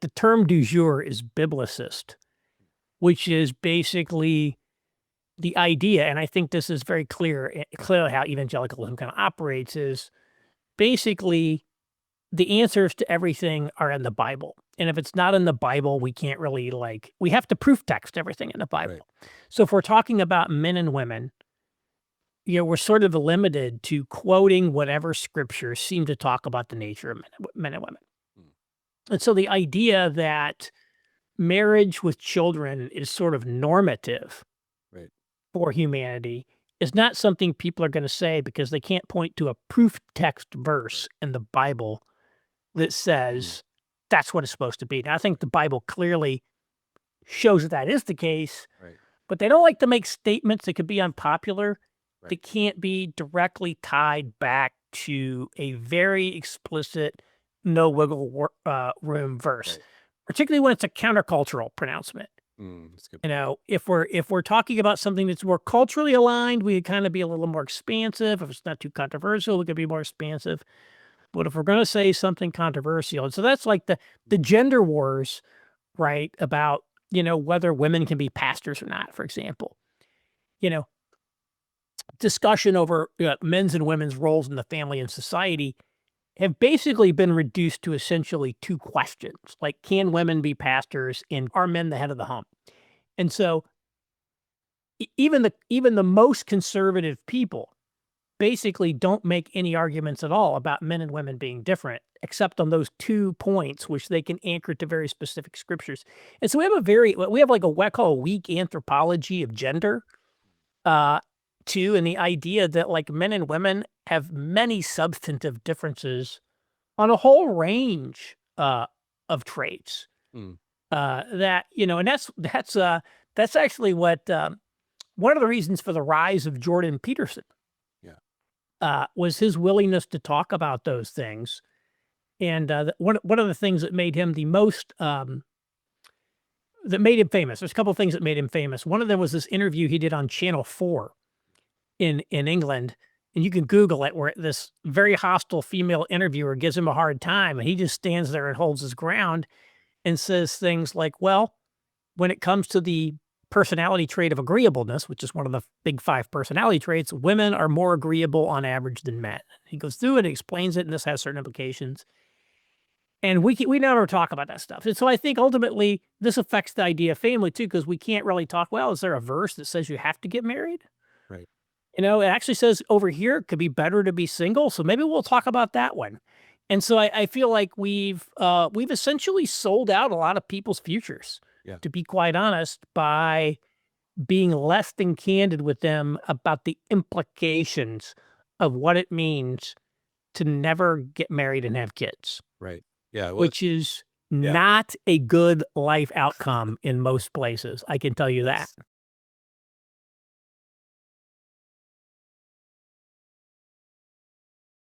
the term du jour is biblicist, which is basically the idea, and I think this is very clearly how evangelicalism kind of operates, is basically the answers to everything are in the Bible. And if it's not in the Bible, we can't really we have to proof text everything in the Bible. Right. So if we're talking about men and women, we're sort of limited to quoting whatever scriptures seem to talk about the nature of men and women. And so the idea that marriage with children is sort of normative Right. for humanity is not something people are going to say because they can't point to a proof text verse in the Bible that says that's what it's supposed to be. Now, I think the Bible clearly shows that is the case, Right. but they don't like to make statements that could be unpopular Right. that can't be directly tied back to a very explicit, no wiggle room verse, Right. particularly when it's a countercultural pronouncement. That's a good. If we're talking about something that's more culturally aligned, we could kind of be a little more expansive. If it's not too controversial, we could be more expansive. But if we're going to say something controversial, and so that's like the gender wars, right? About whether women can be pastors or not, for example. Discussion over men's and women's roles in the family and society have basically been reduced to essentially two questions: like, can women be pastors, and are men the head of the home? And so even the most conservative people basically don't make any arguments at all about men and women being different, except on those 2 points, which they can anchor to very specific scriptures. And so we have like what I call a weak anthropology of gender, too, and the idea that like men and women have many substantive differences on a whole range of traits. That and that's actually what one of the reasons for the rise of Jordan Peterson. Was his willingness to talk about those things. And one of the things that made him the most that made him famous. There's a couple of things that made him famous. One of them was this interview he did on Channel 4 in England, and you can Google it, where this very hostile female interviewer gives him a hard time, and he just stands there and holds his ground and says things like, "Well, when it comes to the personality trait of agreeableness," which is one of the big 5 personality traits, "women are more agreeable on average than men." He goes through it, explains it, and this has certain implications. And we never talk about that stuff. And so I think ultimately this affects the idea of family too, because we can't really talk, well, is there a verse that says you have to get married? Right. It actually says over here it could be better to be single. So maybe we'll talk about that one. And so I feel like we've essentially sold out a lot of people's futures, to be quite honest, by being less than candid with them about the implications of what it means to never get married and have kids. Right. Yeah. Well, which is not a good life outcome in most places. I can tell you that.